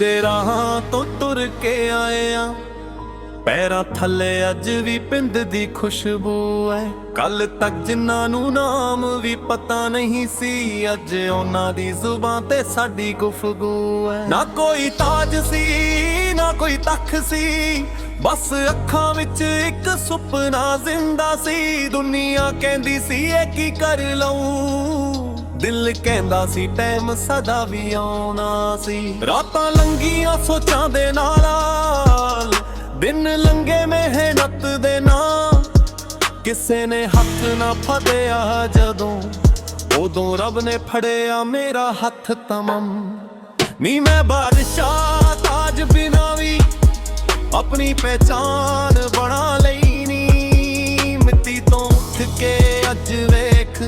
ਦੇ ਰਾਹਾਂ ਤੋਂ ਤੁਰ ਕੇ ਆਏ ਆ। ਪੈਰਾਂ ਥੱਲੇ ਅੱਜ ਵੀ ਪਿੰਡ ਦੀ ਖੁਸ਼ਬੂ ਐ। ਕੱਲ ਤੱਕ ਜਿਨ੍ਹਾਂ ਨੂੰ ਨਾਮ ਵੀ ਪਤਾ ਨਹੀਂ ਸੀ, ਅੱਜ ਉਹਨਾਂ ਦੀ ਜ਼ੁਬਾਨ ਤੇ ਸਾਡੀ ਗੁਫ਼ਤਗੂ ਐ। ਨਾ ਕੋਈ ਤਾਜ ਸੀ ਨਾ ਕੋਈ ਤਖ਼ਤ ਸੀ, ਬਸ ਅੱਖਾਂ ਵਿੱਚ ਇੱਕ ਸੁਪਨਾ ਜ਼ਿੰਦਾ ਸੀ। ਦੁਨੀਆ ਕਹਿੰਦੀ ਸੀ ਇਹ ਕੀ ਕਰ ਲਊ, ਦਿਲ ਕਹਿੰਦਾ ਸੀ ਟਾਈਮ ਸਦਾ ਵੀ ਆਉਣਾ ਸੀ। ਰਾਤਾਂ ਲੰਘੀਆਂ ਸੋਚਾਂ ਦੇ ਨਾਲ, ਦਿਨ ਲੰਘੇ ਮਿਹਨਤ ਦੇ ਨਾਲ। ਕਿਸੇ ਨੇ ਹੱਥ ਨਾ ਫੜਿਆ ਜਦੋਂ, ਉਦੋਂ ਰੱਬ ਨੇ ਫੜਿਆ ਮੇਰਾ ਹੱਥ ਤਮਮ। ਨੀ ਮੈਂ ਬਾਦਸ਼ਾਹ ਤਾਜ ਬਿਨਾਂ ਵੀ ਆਪਣੀ ਪਹਿਚਾਨ ਬਣਾ ਲਈ ਨੀ। ਮਿੱਟੀ ਤੋਂ ਉੱਠ ਕੇ ਅੱਜ ਵੇਖ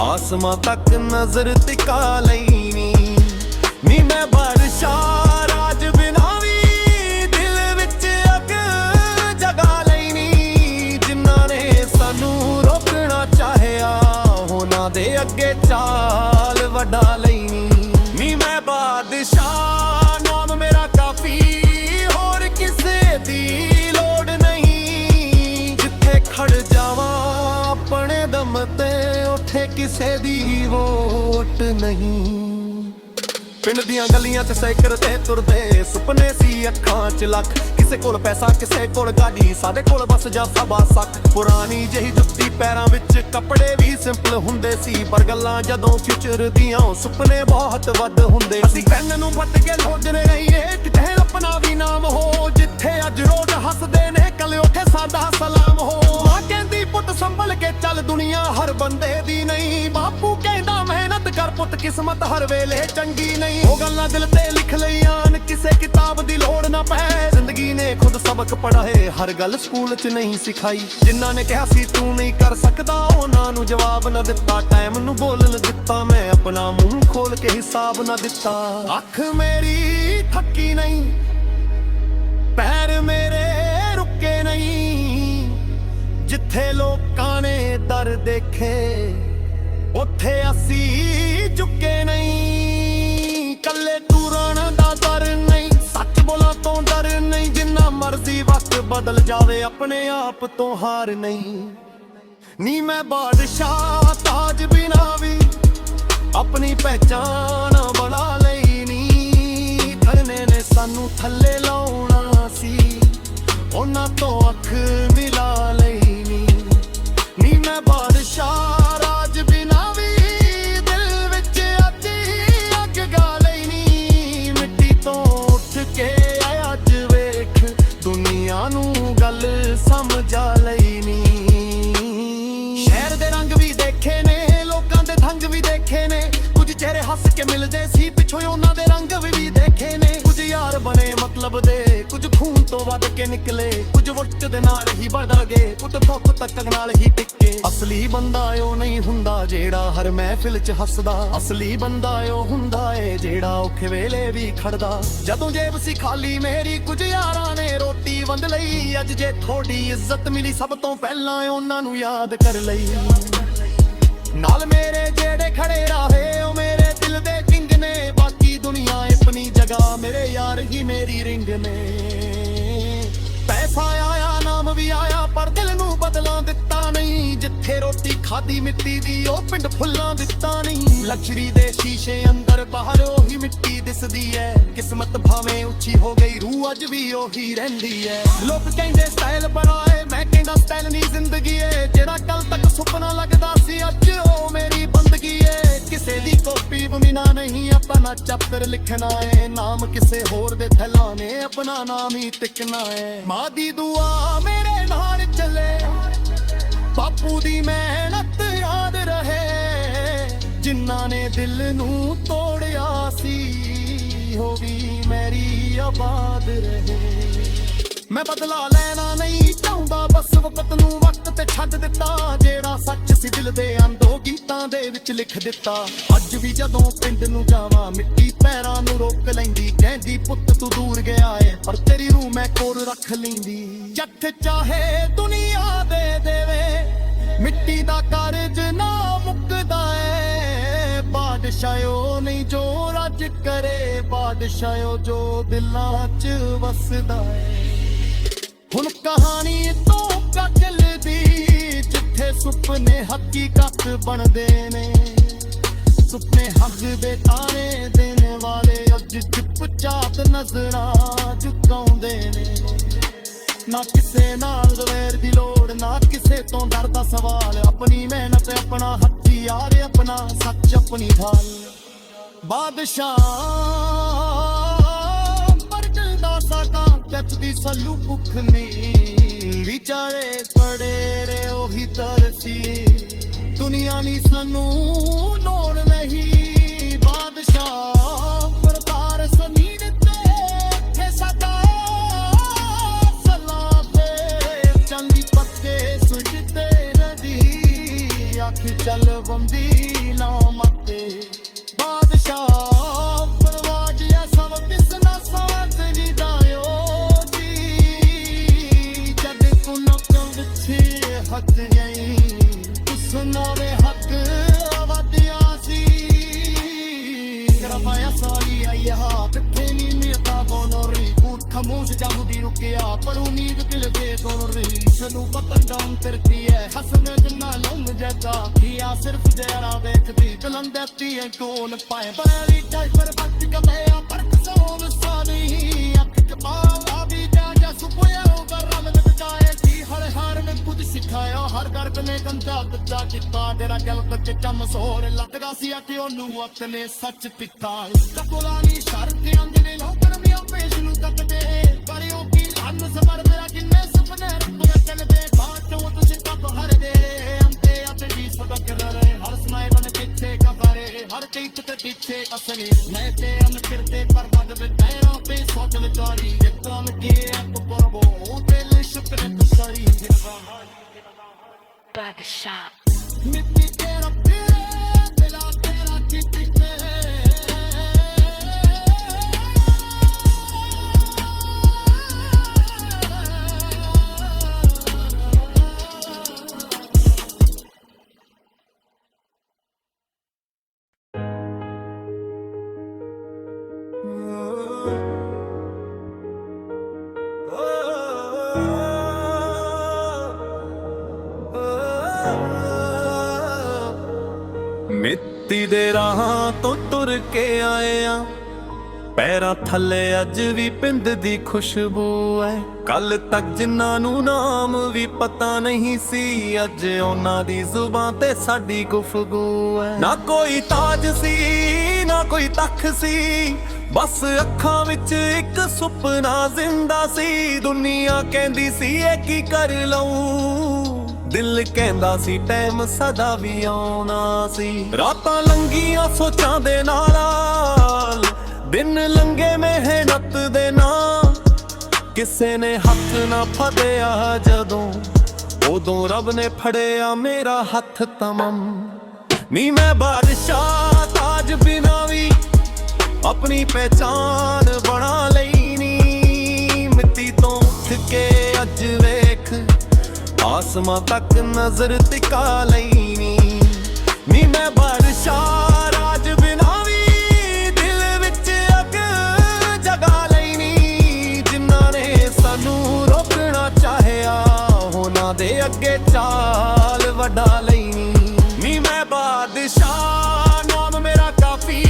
ਆਸਮਾਂ ਤੱਕ ਨਜ਼ਰ ਟਿਕਾ ਲਈ ਨੀ। ਨੀ ਮੈਂ ਬਾਦਸ਼ਾਹ ਰਾਜ ਬਿਨਾਂ ਵੀ ਦਿਲ ਵਿੱਚ ਅੱਗ ਜਗਾ ਲਈ ਨੀ। ਜਿਨ੍ਹਾਂ ਨੇ ਸਾਨੂੰ ਰੋਕਣਾ ਚਾਹਿਆ, ਉਹਨਾਂ ਦੇ ਅੱਗੇ ਚਾਲ ਵਡਾ ਲਈ ਨੀ। ਨੀ ਮੈਂ ਬਾਦਸ਼ਾਹ ਨਾਮ ਮੇਰਾ ਕਾਫੀ, ਹੋਰ ਕਿਸੇ ਦੀ ਲੋੜ ਨਹੀਂ। ਜਿੱਥੇ ਖੜ ਜਾਵਾਂ ਆਪਣੇ ਦਮ ਤੇ, ਉੱਥੇ ਕਿਸੇ ਦੀ ਵੋਟ ਨਹੀਂ। ਪਿੰਡ ਦੀਆਂ ਗਲੀਆਂ 'ਚ ਸਾਈਕਲ ਤੇ ਤੁਰਦੇ, ਸੁਪਨੇ ਸੀ ਅੱਖਾਂ 'ਚ ਲੱਖ। ਕਿਸੇ ਕੋਲ ਪੈਸਾ ਕਿਸੇ ਕੋਲ ਗਾੜੀ, ਸਾਡੇ ਕੋਲ ਬਸ ਜਾ ਸਭਾ ਸੱਖ। ਪੁਰਾਣੀ ਜਿਹੀ ਜੁੱਤੀ ਪੈਰਾਂ ਵਿੱਚ, ਕੱਪੜੇ ਵੀ ਸਿੰਪਲ ਹੁੰਦੇ ਸੀ। ਪਰ ਗੱਲਾਂ ਜਦੋਂ ਫਿਊਚਰ ਦੀਆਂ, ਸੁਪਨੇ ਬਹੁਤ ਵੱਧ ਹੁੰਦੇ। ਅਸੀਂ ਪੈਨ ਨੂੰ ਵੱਟ ਕੇ ਲੋਚਦੇ ਰਹੀਏ, ਕਿਤੇ ਆਪਣਾ ਵੀ ਨਾਮ ਹੋ। ਜਿੱਥੇ ਅੱਜ ਰੋਜ਼ ਹੱਸਦੇ ਨੇ, ਕੱਲ ਉੱਥੇ ਸਾਡਾ ਸਲਾਮ ਹੋ। ਮਾਂ ਕਹਿੰਦੀ ਪੁੱਤ ਸੰਭਲ ਕੇ ਚੱਲ, ਦੁਨੀਆ ਹਰ ਬੰਦੇ ਦੀ ਨਹੀਂ। ਬਾਪੂ ਕਹਿੰਦਾ ਮਿਹਨਤ ਕਰ ਪੁੱਤ, ਕਿਸਮਤ ਹਰ ਵੇਲੇ ਚੰਗੀ ਨਹੀਂ। ਉਹ ਗੱਲਾਂ ਦਿਲ ਤੇ ਲਿਖ ਲਈਆਂ, ਕਿਸੇ ਕਿਤਾਬ ਦੀ ਲੋੜ ਨਾ ਪਏ। ਜ਼ਿੰਦਗੀ ਨੇ ਖੁਦ ਸਬਕ ਪੜਾਏ, ਹਰ ਗੱਲ ਸਕੂਲ 'ਚ ਨਹੀਂ ਸਿਖਾਈ। ਜਿਨ੍ਹਾਂ ਨੇ ਕਿਹਾ ਸੀ ਤੂੰ ਨਹੀਂ ਕਰ ਸਕਦਾ, ਉਹਨਾਂ ਨੂੰ ਜਵਾਬ ਨਾ ਦਿੱਤਾ। ਟਾਈਮ ਨੂੰ ਬੋਲਣ ਦਿੱਤਾ, ਮੈਂ ਆਪਣਾ ਮੂੰਹ ਖੋਲ ਕੇ ਹਿਸਾਬ ਨਾ ਦਿੱਤਾ। ਅੱਖ ਮੇਰੀ ਥੱਕੀ ਨਹੀਂ, ਪੈਰ ਮੇਰੇ ਰੁਕੇ ਨਹੀਂ। ਜਿੱਥੇ ਲੋਕਾਂ ਨੇ ਦਰ ਦੇਖੇ, ਉੱਥੇ ਅਸੀਂ ਝੁਕੇ ਨਹੀਂ। ਕੱਲੇ ਟੁਰਨ ਦਾ ਦਰ ਨਹੀਂ, ਸੱਚ ਬੋਲਾਂ ਤੋਂ ਡਰ ਨਹੀਂ। ਜਿੰਨਾ ਮਰਜ਼ੀ ਵਕਤ ਬਦਲ ਜਾਵੇ, ਆਪਣੇ ਆਪ ਤੋਂ ਹਾਰ ਨਹੀਂ। ਨੀ ਮੈਂ ਬਾਦਸ਼ਾਹ ਤਾਜ ਬਿਨਾਂ ਵੀ ਆਪਣੀ ਪਹਿਚਾਨ ਬਣਾ ਲਈ ਨੀ। ਧਰਨੇ ਨੇ ਸਾਨੂੰ ਥੱਲੇ ਲਾਉਣਾ ਸੀ, ਉਹਨਾਂ ਤੋਂ ਅੱਖ ਮਿਲਾ ਲਈ ਨੀ। ਨੀ ਮੈਂ ਬਾਦਸ਼ਾਹ ਰਾਜ ਬਿਨਾਂ ਵੀ ਦਿਲ ਵਿੱਚ ਅੱਜ ਅੱਗ ਗਾ ਲਈ ਨੀ। ਮਿੱਟੀ ਤੋਂ ਉੱਠ ਕੇ ਅੱਜ ਵੇਖ ਦੁਨੀਆ ਨੂੰ ਗੱਲ ਸਮਝਾ ਲਈ ਨੀ। ਸ਼ਹਿਰ ਦੇ ਰੰਗ ਵੀ ਦੇਖੇ ਨੇ, ਲੋਕਾਂ ਦੇ ਢੰਗ ਵੀ ਦੇਖੇ ਨੇ। ਕੁਝ ਚਿਹਰੇ ਹੱਸ ਕੇ ਮਿਲਦੇ ਸੀ, ਪਿੱਛੋਂ ਉਹਨਾਂ ਦੇ ਰੰਗ ਵੀ ਦੇਖੇ ਨੇ। ਕੁਝ ਯਾਰ ਬਣੇ ਮਤਲਬ ਦੇ, ਕੁਝ ਖੂਨ ਤੋਂ ਵੱਧ ਕੇ ਨਿਕਲੇ। ਕੁਝ ਵਕਤ ਦੇ ਨਾਲ ਹੀ ਬਦਲ ਗਏ, ਕੁਝ ਭੁੱਖ ਤੱਕ ਨਾਲ ਹੀ ਟਿੱਕੇ। ਅਸਲੀ ਬੰਦਾ ਉਹ ਨਹੀਂ ਹੁੰਦਾ ਜਿਹੜਾ ਹਰ ਮਹਿਫਿਲ 'ਚ ਹੱਸਦਾ। ਅਸਲੀ ਬੰਦਾ ਉਹ ਹੁੰਦਾ ਏ ਜਿਹੜਾ ਔਖੇ ਵੇਲੇ ਵੀ ਖੜਦਾ। ਜਦੋਂ ਜੇਬ ਸੀ ਖਾਲੀ ਮੇਰੀ, ਕੁਝ ਯਾਰਾਂ ਨੇ ਰੋਟੀ ਵੰਡ ਲਈ। ਅੱਜ ਜੇ ਥੋੜੀ ਇੱਜ਼ਤ ਮਿਲੀ, ਸਭ ਤੋਂ ਪਹਿਲਾਂ ਉਹਨਾਂ ਨੂੰ ਯਾਦ ਕਰ ਲਈ। ਨਾਲ ਮੇਰੇ ਜਿਹੜੇ ਖੜੇ ਰਹੇ, ਉਹ ਮੇਰੇ ਦਿਲ ਦੇ ਕਿੰਗ ਨੇ। ਬਾਕੀ ਦੁਨੀਆ ਆਪਣੀ ਜਗ੍ਹਾ, ਮੇਰੇ ਯਾਰ ਹੀ ਮੇਰੀ ਰਿੰਗ ਨੇ। ਪੈਸਾ ਆਇਆ ਨਾਮ ਵੀ ਆਇਆ, ਪਰ ਦਿਲ ਨੂੰ ਬਦਲਾਂ ਦਿੱਤਾ ਨਹੀਂ। ਜਿੱਥੇ ਰੋਟੀ ਖਾਦੀ ਮਿੱਟੀ ਦੀ, ਉਹ ਪਿੰਡ ਫੁੱਲਾਂ ਦਿੱਤਾ ਨਹੀਂ। ਲੱਚਰੀ ਦੇ ਸ਼ੀਸ਼ੇ ਅੰਦਰ ਬਾਹਰ ਉਹੀ ਮਿੱਟੀ ਦਿਸਦੀ ਐ। ਕਿਸਮਤ ਭਾਵੇਂ ਉੱਚੀ ਹੋ ਗਈ, ਰੂਹ ਅੱਜ ਵੀ ਉਹੀ ਰਹਿੰਦੀ ਐ। ਲੋਕ ਕਹਿੰਦੇ ਸਟਾਈਲ ਬਣਾਏ, ਮੈਂ ਕਹਿੰਦਾ ਸਟਾਈਲ ਨਹੀਂ ਜ਼ਿੰਦਗੀ ਏ। ਜਿਹੜਾ ਕੱਲ ਤੱਕ ਸੁਪਨਾ ਲੱਗਦਾ ਸੀ, ਅੱਜ ਉਹ ਮੇਰੀ ਬੰਦਗੀ ਏ। ਕਿਸੇ ਦੀ ਕਾਪੀ ਬਿਨਾਂ ਨਹੀਂ ਆਪਣਾ ਚੈਪਟਰ ਲਿਖਣਾ ਏ। ਨਾਮ ਕਿਸੇ ਹੋਰ ਦੇ ਥੈਲਾਣੇ, ਆਪਣਾ ਨਾਮ ਹੀ ਟਿਕਣਾ ਏ। ਮਾਂ ਦੀ ਦੁਆ ਮੇਰੇ ਨਾਲ ਚੱਲੇ, ਬਾਪੂ ਦੀ ਮਿਹਨਤ ਯਾਦ ਰਹੇ। ਜਿਨ੍ਹਾਂ ਨੇ ਦਿਲ ਨੂੰ ਤੋੜਿਆ ਸੀ, ਉਹ ਵੀ ਮੇਰੀ ਆਬਾਦ ਰਹੇ। ਮੈਂ ਬਦਲਾ ਲੈਣਾ ਨਹੀਂ ਚਾਹੁੰਦਾ, ਬਸ ਵਕਤ ਨੂੰ ਵਕਤ ਤੇ ਛੱਡ ਦਿੱਤਾ। ਜਿਹੜਾ ਸੱਚ ਸੀ ਦਿਲ ਦੇ ਅੰਦਰੋਂ ਗੀਤਾਂ ਦੇ ਵਿੱਚ ਲਿਖ ਦਿੱਤਾ। ਅੱਜ ਵੀ ਜਦੋਂ ਪਿੰਡ ਨੂੰ ਜਾਵਾਂ, ਮਿੱਟੀ ਪੈਰਾਂ ਨੂੰ ਰੋਕ ਲੈਂਦੀ। ਕਹਿੰਦੀ ਪੁੱਤ ਤੂੰ ਦੂਰ ਗਿਆ ਏ, ਪਰ ਤੇਰੀ ਰੂਹ ਮੈਂ ਕੋਲ ਰੱਖ ਲੈਂਦੀ। ਜੱਟ ਚਾਹੇ ਦੁਨੀਆ ਦੇ ਦੇਵੇ, ਮਿੱਟੀ ਦਾ ਕਰਜ਼ ਨਾ ਮੁੱਕਦਾ ਏ। ਬਾਦਸ਼ਾਹ ਉਹ ਨਹੀਂ ਜੋ ਰੱਜ ਕਰੇ ਬਾਦਸ਼ਾਹੋ ਜੋ ਦਿਲਾਂ 'ਚ ਵਸਦਾ ਏ। ਹੁਣ ਕਹਾਣੀ ਤੋਂ ਕੱਢਦੀ ਜਿੱਥੇ ਸੁਪਨੇ ਹਕੀਕਤ ਬਣਦੇ ਨੇ। ਸੁਪਨੇ ਹੱਗ ਦੇ ਤਾਰੇ ਦੇਣ ਵਾਲੇ ਅੱਜ ਚੁੱਪਚਾਪ ਨਜ਼ਰਾਂ ਝੁਕਾਉਂਦੇ ਨੇ। ਨਾ ਕਿਸੇ ਨਾਲ ਜ਼ਵੇਰ ਦੀ ਲੋੜ, ਨਾ ਕਿਸੇ ਤੋਂ ਡਰ ਦਾ ਸਵਾਲ। ਆਪਣੀ ਮਿਹਨਤ, ਆਪਣਾ ਹਥਿਆਰ, ਆਪਣਾ ਸੱਚ, ਆਪਣੀ ਢਾਲ। ਬਾਦਸ਼ਾਹ ਮਰਦਾ ਸਾਡਾ ਚੱਚਦੀ ਸਲੂ ਭੁੱਖ ਨਹੀਂ। ਵਿਚਾਰੇ ਪੜੇ ਰੇ ਉਹੀ ਤਰਸੀ। ਦੁਨੀਆ ਨਹੀਂ ਸਾਨੂੰ ਲੋੜ ਨਹੀਂ। ਬਾਦਸ਼ਾਹ ਪਰਤਾਰ ਸਮੀਨ ਤੇ ਸਾਡਾ ਸਲਾਵੇ। ਚੰਗੀ ਪੱਕੇ ਸੁਝਦੇ ਨਦੀ ਅੱਖ ਚੱਲ ਬੰਦੀ ਨਾ ਮੱਤੇ। ਬਾਦਸ਼ਾਹ ਪਰਵਾਜ ਆ ਸਭ ਕਿਸਨਾ ਸਾਥ ਜਿਦਾਇਓ ਜੀ। ਜਦ ਤੂੰ ਨਕਲ ਵਿੱਚ ਹੱਥ ਗਈ ਸੁਨਾਵੇ ਹੱਕ ਆਵਾਦਿਆ ਸੀ। Grabaya sali ayah Kekeni mirta bonori Ut khamosh jahudi rukiya Par umeed dil de donori Chanu patan dam tirti hai Hasan janna lum jata Kiya sirf jera dekhdi Kalam deti hai koon paye Bari jai par bhakti ka baya Par kasoon sani Akh kabal abhi jaja Supoya ugar ram nitkaye Ki har har mein kuch sikhaya Har garb ne ganda dada Kitta dera gal kach cham soor Latga siya ki onu apne sach ਪਿੱਤਾ ਕਪੁਲਾਨੀ ਸ਼ਰਤੇ ਅੰਜਨੇ ਲੋਕਰ ਮੀਆਂ ਪੇਸ਼ ਨੂੰ ਕੱਟਦੇ। ਪਰ ਉਹ ਕੀ ਅੰਨ ਸਬਰ ਮੇਰਾ ਕਿੰਨੇ ਸੁਪਨੇ ਰੱਬੇ ਚੱਲਦੇ। ਬਾਟੋਂ ਤੁਸੀਂ ਕੱਪ ਹਰਦੇ ਅੰਤੇ ਅਤੇ ਵੀ ਸਬਕ ਰਹੇ। ਹਰ ਸੁਨਾਏ ਬਨ ਪਿੱਛੇ ਕਫਰੇ ਹਰ ਚੀਤ ਤੇ ਪਿੱਛੇ ਅਸਲੀ। ਮੈਂ ਤੇ ਅਨ ਫਿਰਦੇ ਪਰ ਮਦ ਵਿੱਚ ਪੈਰਾਂ ਪੇ ਸੋਚ ਵਿਚਾਰੀ। ਜਿੱਤਾਂ ਕੇ ਆਪ ਪਰਬੋ ਤੇ ਸ਼ੁਕਰ ਤੁਸਾਰੀ। ਬਾਦਸ਼ਾਹ ਮਿੱਟੀ ਤੇਰਾ ਪੀਰੇ ਦਿਲਾ ਤੇਰਾ ਚਿੱਟੀ ਮਿੱਟੀ ਦੇ ਰਾਹਾਂ ਤੋਂ ਤੁਰ ਕੇ ਆਏ ਆ। ਪੈਰਾਂ ਥੱਲੇ ਅੱਜ ਵੀ ਪਿੰਡ ਦੀ ਖੁਸ਼ਬੂ ਐ। ਕੱਲ ਤੱਕ ਜਿਨ੍ਹਾਂ ਨੂੰ ਨਾਮ ਵੀ ਪਤਾ ਨਹੀਂ ਸੀ ਅੱਜ ਉਹਨਾਂ ਦੀ ਜ਼ੁਬਾਨ ਤੇ ਸਾਡੀ ਗੁਫ਼ਤਗੂ ਐ। ਨਾ ਕੋਈ ਤਾਜ ਸੀ ਨਾ ਕੋਈ ਤਖ਼ਤ ਸੀ ਬਸ ਅੱਖਾਂ ਵਿੱਚ ਇੱਕ ਸੁਪਨਾ ਜ਼ਿੰਦਾ ਸੀ। ਦੁਨੀਆ ਕਹਿੰਦੀ ਸੀ ਇਹ ਕੀ ਕਰ ਲਊ ਦਿਲ ਕਹਿੰਦਾ ਸੀ ਟਾਈਮ ਸਦਾ ਵੀ ਆਉਣਾ ਸੀ। ਰਾਤਾਂ ਲੰਘੀਆਂ ਸੋਚਾਂ ਦੇ ਨਾਲ ਦਿਨ ਲੰਘੇ ਮਿਹਨਤ ਦੇ ਨਾਲ। ਕਿਸੇ ਨੇ ਹੱਥ ਨਾ ਫੜਿਆ ਜਦੋਂ ਉਦੋਂ ਰੱਬ ਨੇ ਫੜਿਆ ਮੇਰਾ ਹੱਥ ਤਮਮ। ਨੀ ਮੈਂ ਬਾਦਸ਼ਾਹ ਤਾਜ ਬਿਨਾ ਵੀ ਆਪਣੀ ਪਹਿਚਾਨ ਬਣਾ ਲਈ ਨੀ। ਮਿੱਟੀ ਤੋਂ ਉੱਠ ਕੇ ਅੱਜ ਵੇਖ ਆਸਮਾਂ ਤੱਕ ਨਜ਼ਰ ਟਿਕਾ ਲਈ ਨੀ ਮੈਂ ਬਾਦਸ਼ਾਹ ਰਾਜ ਬਿਨਾ ਵੀ ਦਿਲ ਵਿੱਚ ਅੱਗ ਜਗਾ ਲਈ ਨੀ। ਜਿਨ੍ਹਾਂ ਨੇ ਸਾਨੂੰ ਰੋਕਣਾ ਚਾਹਿਆ ਉਹਨਾਂ ਦੇ ਅੱਗੇ ਚਾਲ ਵਡਾ ਲਈ ਨੀ ਮੈਂ ਬਾਦਸ਼ਾਹ ਨਾਮ ਮੇਰਾ ਕਾਫੀ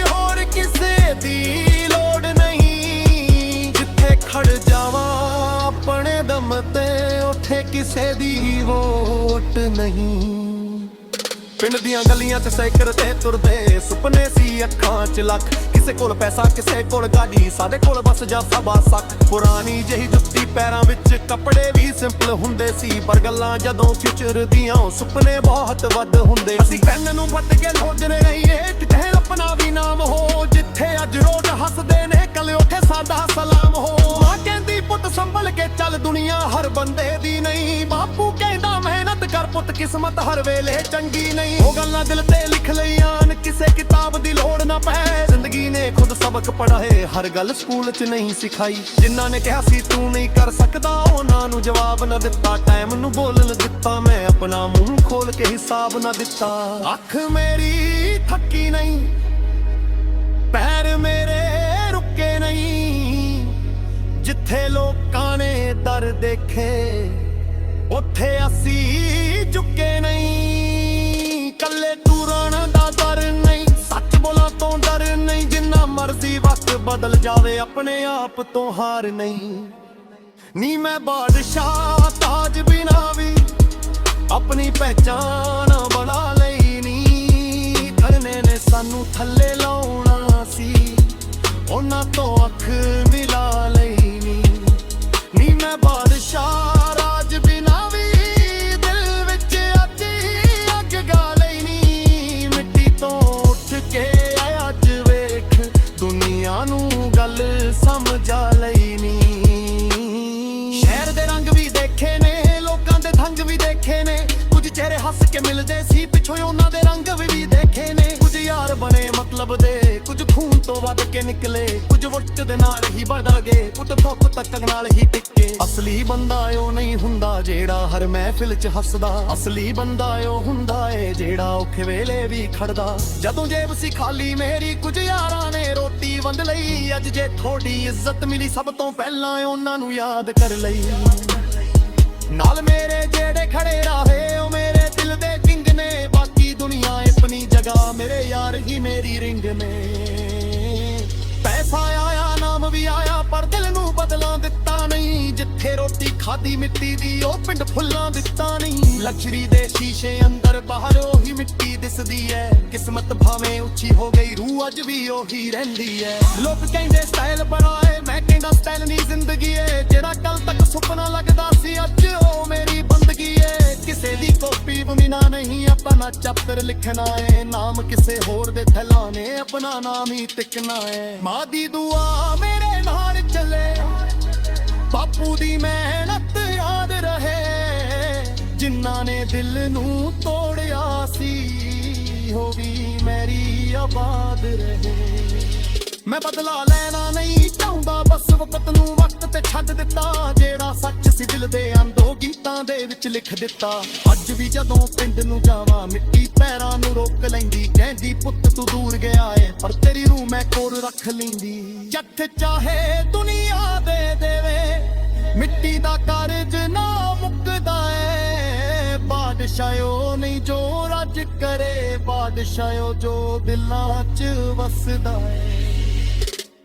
ਹੋਰ ਕਿਸੇ ਦੀ ਲੋੜ ਨਹੀਂ। ਜਿੱਥੇ ਖੜ ਜਾਵਾਂ ਆਪਣੇ ਦਮ ਤੇ ਉੱਥੇ ਕਿਸੇ ਦੀ ਵੋਟ ਨਹੀਂ। ਪਿੰਡ ਦੀਆਂ ਗਲੀਆਂ 'ਚ ਸਾਈਕਲ ਤੇ ਤੁਰਦੇ ਸੁਪਨੇ ਸੀ ਅੱਖਾਂ 'ਚ ਲੱਖ। ਕਿਸੇ ਕੋਲ ਪੈਸਾ ਕਿਸੇ ਕੋਲ ਗਾੜੀ ਸਾਡੇ ਕੋਲ ਬਸ ਜਾ ਸਭਾ ਸੱਖ। ਪੁਰਾਣੀ ਜਿਹੀ ਜੁੱਤੀ ਪੈਰਾਂ ਵਿੱਚ ਕੱਪੜੇ ਵੀ ਸਿੰਪਲ ਹੁੰਦੇ ਸੀ ਪਰ ਗੱਲਾਂ ਜਦੋਂ ਫਿਊਚਰ ਦੀਆਂ ਸੁਪਨੇ ਬਹੁਤ ਵੱਡ ਹੁੰਦੇ। ਅਸੀਂ ਪੈਨ ਨੂੰ ਵੱਟ ਕੇ ਸੋਚਦੇ ਰਹੀਏ ਕਿਤੇ ਆਪਣਾ ਵੀ ਨਾਮ ਹੋ। ਜਿੱਥੇ ਅੱਜ ਰੋਜ਼ ਹੱਸਦੇ ਨੇ ਕੱਲ ਉੱਥੇ ਸਾਡਾ ਸਲਾਮ ਹੋ। ਮਾਂ ਕਹਿੰਦੀ ਪੁੱਤ ਸੰਭਲ ਕੇ ਚੱਲ ਦੁਨੀਆ ਹਰ ਬੰਦੇ ਦੀ ਨਹੀਂ। ਬਾਪੂ ਕਹਿੰਦਾ ਮਿਹਨਤ ਕਰ ਪੁੱਤ ਕਿਸਮਤ ਹਰ ਵੇਲੇ ਚੰਗੀ ਨਹੀਂ। ਉਹ ਗੱਲਾਂ ਦਿਲ ਤੇ ਲਿਖ ਲਈਆਂ ਕਿਸੇ ਕਿਤਾਬ ਦੀ ਲੋੜ ਨਾ ਪਏ। ਜ਼ਿੰਦਗੀ ਨੇ ਖੁਦ ਸਬਕ ਪੜਾਏ ਹਰ ਗੱਲ ਸਕੂਲ 'ਚ ਨਹੀਂ ਸਿਖਾਈ। ਜਿਨ੍ਹਾਂ ਨੇ ਕਿਹਾ ਸੀ ਤੂੰ ਨਹੀਂ ਕਰ ਸਕਦਾ ਉਹਨਾਂ ਨੂੰ ਜਵਾਬ ਨਾ ਦਿੱਤਾ। ਟਾਈਮ ਨੂੰ ਬੋਲਣ ਦਿੱਤਾ ਮੈਂ ਆਪਣਾ ਮੂੰਹ ਖੋਲ ਕੇ ਹਿਸਾਬ ਨਾ ਦਿੱਤਾ। ਅੱਖ ਮੇਰੀ ਥੱਕੀ ਨਹੀਂ ਪੈਰ ਮੇਰੇ ਰੁਕੇ ਨਹੀਂ, ਜਿੱਥੇ ਲੋਕਾਂ ਨੇ ਦਰ ਦੇਖੇ ਉੱਥੇ ਅਸੀਂ ਝੁਕੇ ਨਹੀਂ। ਕੱਲੇ ਟੁਰਨ ਦਾ ਦਰ ਨਹੀਂ, ਸੱਚ ਬੋਲਾਂ ਤੋਂ ਡਰ ਨਹੀਂ। ਜਿੰਨਾ ਮਰਜ਼ੀ ਵਕਤ ਬਦਲ ਜਾਵੇ ਆਪਣੇ ਆਪ ਤੋਂ ਹਾਰ ਨਹੀਂ। ਨੀ ਮੈਂ ਬਾਦਸ਼ਾਹ ਤਾਜ ਬਿਨਾ ਵੀ ਆਪਣੀ ਪਹਿਚਾਨ ਬਣਾ ਲਈ ਨੀ। ਕਰਨੇ ਨੇ ਸਾਨੂੰ ਥੱਲੇ ਲਾਉਣਾ ਸੀ, ਉਹਨਾਂ ਤੋਂ ਅੱਖ ਮਿਲਾ ਲਈ ਨੀ। ਨੀ ਮੈਂ ਬਾਦਸ਼ਾਹ ਰਾਜ ਬਿਨਾ ਵੀ ਦਿਲ ਵਿੱਚ ਅੱਜ ਹੀ ਅੱਗ ਗਾ ਲਈ ਨੀ। ਮਿੱਟੀ ਤੋਂ ਉੱਠ ਕੇ ਅੱਜ ਵੇਖ ਦੁਨੀਆ ਨੂੰ ਗੱਲ ਸਮਝਾ ਲਈ ਨੀ। ਸ਼ਹਿਰ ਦੇ ਰੰਗ ਵੀ ਦੇਖੇ ਨੇ, ਲੋਕਾਂ ਦੇ ਢੰਗ ਵੀ ਦੇਖੇ ਨੇ। ਕੁਝ ਚਿਹਰੇ ਹੱਸ ਕੇ ਮਿਲਦੇ ਸੀ, ਪਿੱਛੋਂ ਉਹਨਾਂ ਦੇ ਰੰਗ ਵੀ ਦੇਖੇ ਨੇ। ਕੁਝ ਯਾਰ ਬਣੇ ਮਤਲਬ ਦੇ, ਕੁਝ ਖੂਨ ਤੋਂ ਵੱਧ ਕੇ ਨਿਕਲੇ। ਕੁਝ ਵਕਤ ਦੇ ਨਾਲ ਹੀ ਬਦਲ ਗਏ, ਕੁਝ ਧੁੱਪ ਤੱਕ ਨਾਲ ਹੀ ਟਿੱਕੇ। ਅਸਲੀ ਬੰਦਾ ਉਹ ਨਹੀਂ ਹੁੰਦਾ ਜਿਹੜਾ ਹਰ ਮਹਿਫਿਲ 'ਚ ਹੱਸਦਾ। ਅਸਲੀ ਬੰਦਾ ਉਹ ਹੁੰਦਾ ਏ ਜਿਹੜਾ ਔਖੇ ਵੇਲੇ ਵੀ ਖੜਦਾ। ਜਦੋਂ ਜੇਬ ਸੀ ਖਾਲੀ ਮੇਰੀ, ਕੁਝ ਯਾਰਾਂ ਨੇ ਰੋਟੀ ਵੰਡ ਲਈ। ਅੱਜ ਜੇ ਥੋੜੀ ਇੱਜ਼ਤ ਮਿਲੀ, ਸਭ ਤੋਂ ਪਹਿਲਾਂ ਉਹਨਾਂ ਨੂੰ ਯਾਦ ਕਰ ਲਈ। ਨਾਲ ਮੇਰੇ ਜਿਹੜੇ ਖੜੇ ਰਹੇ ਉਹ ਮੇਰੇ ਦਿਲ ਦੇ ਕਿੰਗ ਨੇ। ਬਾਕੀ ਦੁਨੀਆ ਆਪਣੀ ਜਗ੍ਹਾ, ਮੇਰੇ ਯਾਰ ਹੀ ਮੇਰੀ ਰਿੰਗ ਨੇ। ਪੈਸਾ ਆਇਆ ਨਾਮ ਵੀ ਆਇਆ, ਪਰ ਦਿਲ ਨੂੰ ਬਦਲਾਂ ਦਿੱਤਾ ਨਹੀਂ। ਜਿੱਥੇ ਰੋਟੀ ਖਾਦੀ ਮਿੱਟੀ ਦੀ, ਉਹ ਪਿੰਡ ਫੁੱਲਾਂ ਦਿੱਤਾ ਨਹੀਂ। ਲਕਸ਼ਰੀ ਦੇ ਸ਼ੀਸ਼ੇ ਅੰਦਰ ਬਾਹਰ ਉਹੀ ਮਿੱਟੀ ਦਿਸਦੀ ਹੈ। ਕਿਸਮਤ ਭਾਵੇਂ ਉੱਚੀ ਹੋ ਗਈ, ਰੂਹ ਅੱਜ ਵੀ ਉਹੀ ਰਹਿੰਦੀ ਹੈ। ਲੋਕ ਕਹਿੰਦੇ ਸਟਾਈਲ ਬੜਾ ਏ, ਮੈਂ ਕਹਿੰਦਾ ਸਟਾਈਲ ਨਹੀਂ ਜ਼ਿੰਦਗੀ ਏ। ਜਿਹੜਾ ਕੱਲ ਤੱਕ ਸੁਪਨਾ ਲੱਗਦਾ ਸੀ, ਅੱਜ ਉਹ ਮੇਰੀ ਬੰਦਗੀ ਏ। ਕਿਸੇ ਦੀ ਕਾਪੀ ਬਣਾ ਨਹੀਂ, ਆਪਣਾ ਚੈਪਟਰ ਲਿਖਣਾ ਏ। ਨਾਮ ਕਿਸੇ ਹੋਰ ਦੇ ਥਲਾਣੇ, ਆਪਣਾ ਨਾਮ ਹੀ ਟਿਕਣਾ ਏ। ਮਾਂ ਦੀ ਦੁਆ ਮੇਰੇ ਨਾਲ ਚੱਲੇ, ਬਾਪੂ ਦੀ ਮਿਹਨਤ ਯਾਦ ਰਹੇ। ਜਿਨ੍ਹਾਂ ਨੇ ਦਿਲ ਨੂੰ ਤੋੜਿਆ ਸੀ, ਉਹ ਵੀ ਮੇਰੀ ਆਬਾਦ ਰਹੇ। ਮੈਂ ਬਦਲਾ ਲੈਣਾ ਨਹੀਂ ਚਾਹੁੰਦਾ, ਬਸ ਵਕਤ ਨੂੰ ਵਕਤ ਤੇ ਛੱਡ ਦਿੱਤਾ। ਜਿਹੜਾ ਸੱਚ ਸੀ ਦਿਲ ਦੇ ਅੰਦਰੋਂ ਗੀਤਾਂ ਦੇ ਵਿੱਚ ਲਿਖ ਦਿੱਤਾ। ਅੱਜ ਵੀ ਜਦੋਂ ਪਿੰਡ ਨੂੰ ਜਾਵਾਂ, ਮਿੱਟੀ ਪੈਰਾਂ ਨੂੰ ਰੋਕ ਲੈਂਦੀ। ਕਹਿੰਦੀ ਪੁੱਤ ਤੂੰ ਦੂਰ ਗਿਆ ਏ, ਪਰ ਤੇਰੀ ਰੂਹ ਮੈਂ ਕੋਲ ਰੱਖ ਲੈਂਦੀ। ਜਿੱਥੇ ਚਾਹੇ ਦੁਨੀਆ ਦੇ ਦੇਵੇ, ਮਿੱਟੀ ਦਾ ਕਾਰਜ ਨਾ ਮੁੱਕਦਾ ਏ। ਬਾਦਸ਼ਾਹ ਉਹ ਨਹੀਂ ਜੋ ਰਾਜ ਕਰੇ, ਬਾਦਸ਼ਾਹ ਉਹ ਜੋ ਦਿਲਾਂ 'ਚ ਵਸਦਾ ਏ।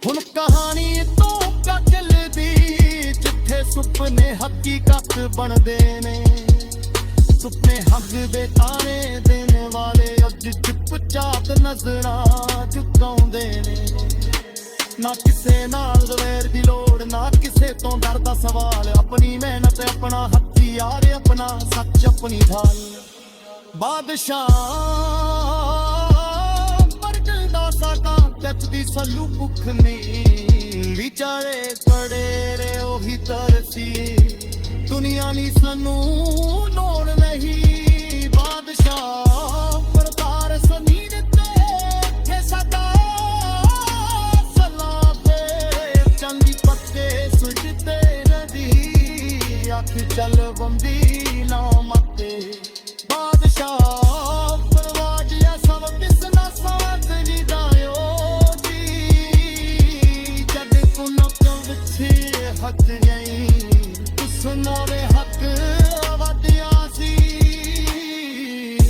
ਹੁਣ ਕਹਾਣੀ ਤੋਂ ਕਾ ਚੱਲਦੀ, ਜਿੱਥੇ ਸੁਪਨੇ ਹਕੀਕਤ ਬਣਦੇ ਨੇ। ਸੁਪਨੇ ਹੱਕ ਦੇ ਤਾਰੇ ਦੇਣ ਵਾਲੇ ਅੱਜ ਚੁੱਪਚਾਪ ਨਜ਼ਰਾਂ ਝੁਕਾਉਂਦੇ ਨੇ। ਨਾ ਕਿਸੇ ਨਾਲ ਜ਼ਵੇਰ ਦੀ ਲੋੜ, ਨਾ ਕਿਸੇ ਤੋਂ ਡਰ ਦਾ ਸਵਾਲ। ਆਪਣੀ ਮਿਹਨਤ, ਆਪਣਾ ਹਥਿਆਰ, ਆਪਣਾ ਸੱਚ, ਆਪਣੀ ਢਾਲ। ਬਾਦਸ਼ਾਹ ਪਰਜਦਾ ਸਾਡਾ ਜੱਚਦੀ ਸਲੂ ਭੁੱਖ ਨਹੀਂ। ਵਿਚਾਰੇ ਕੜੇ ਰੇ ਉਹੀ ਤਰਸੀ, ਦੁਨੀਆ ਨਹੀਂ ਸਾਨੂੰ ਲੋੜ ਨਹੀਂ। ਬਾਦਸ਼ਾਹ ਪਰਦਾਰ ਸਨੀ ਦਿੱਤੇ ਥੇ ਸਾਡਾ ਸਲਾਫੇ। ਚੰਗੀ ਪੱਤੇ ਸੁਝਤੇ ਨਦੀ, ਅੱਖ ਚੱਲ ਬੰਦੀ ਨਾ ਮੱਤੇ। ਬਾਦਸ਼ਾਹ ਪਰਵਾਜ ਆ ਸਭ ਕਿਸ ਨਾ ਸਾਥ ਨਹੀਂ ਦਾਇਓ ਜੀ। ਜਦ ਕੋ ਨੋਕਾਂ ਵਿੱਚ ਹੱਥ ਗਈ, ਸੁਣਾਵੇ ਹੱਕ ਵਾਦਿਆ ਸੀ।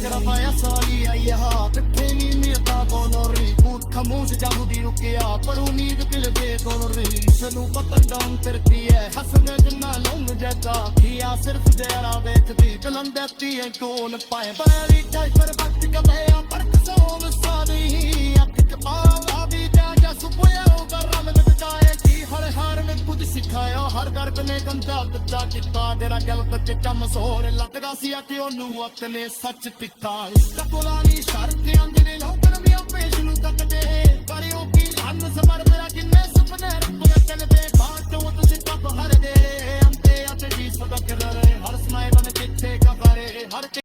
ਗਰਫਾਇਆ ਸਾਲੀ ਆਇਆ ਕਿੱਥੇ ਨੀ ਮਿਲਦਾ ਕੋਨੋਰੀ। ਕੂਟ ਖਮੂਸ ਜਾਮਦੀ ਰੁਕਿਆ, ਪਰ ਉਮੀਦ ਕਿਲ ਦੇ ਕੋਨੋਰੀ। ਸਨੂੰ ਪਤੰਗਾਂ ਫਿਰਦੀ ਹੈ, ਹੱਸਨੇ ਜਿੰਨਾ ਲੰਘ ਜਾਤਾ। ਕੀਆ ਸਿਰਫ ਜਰਾ ਵੇਖਦੀ, ਕਲੰਦਤੀ ਹੈ ਕੋਨ ਪਾਏ। ਬੜੀ ਟਾਈਪਰ ਵਕਤ ਕਬਿਆ, ਪਰ ਕਸੋਲ ਸਾਦੀ। ਅੱਖ ਕਪਾਵਾ ਵੀ ਜਾ ਸੁਪਿਆ ਗਰਮ ਲਟਕਾਏ। ਕੀ ਹਰ ਹਾਰ ਵਿੱਚ ਕੁਝ ਸਿਖਾਇਆ, ਹਰ ਗਰਬ ਨੇ ਗੰਦਾ ਦਿੱਤਾ ਕੀਤਾ। ਤੇਰਾ ਗਲਤ ਚ ਚਮਸੋਰ ਲੱਗਦਾ ਸੀ ਕਿ ਉਹਨੂੰ ਵਕਤ ਨੇ ਸੱਚ ਪਿੱਤਾ। ਕਪੁਲਾਨੀ ਸ਼ਰਤ ਅੰਦਰੇ ਲੋਕਣ ਵੀ ਪੇਸ਼ ਨੂੰ ਤੱਕਦੇ। ਕਰਿਓ ਕੀ ਲੰਨ ਸਮਰ ਮੇਰਾ ਕਿੰਨੇ ਸੁਪਨੇ ਰੱਬ ਚੱਲਦੇ। ਬਾਤ ਤੋਂ ਤੁਸੀਂ ਕੱਪ ਹਰ ਦੇ ਅੰਤੇ ਅਤੇ ਜੀ ਸਬਕ ਰਹੇ। ਹਰ ਸਮਾਏ ਬਣ ਕੇ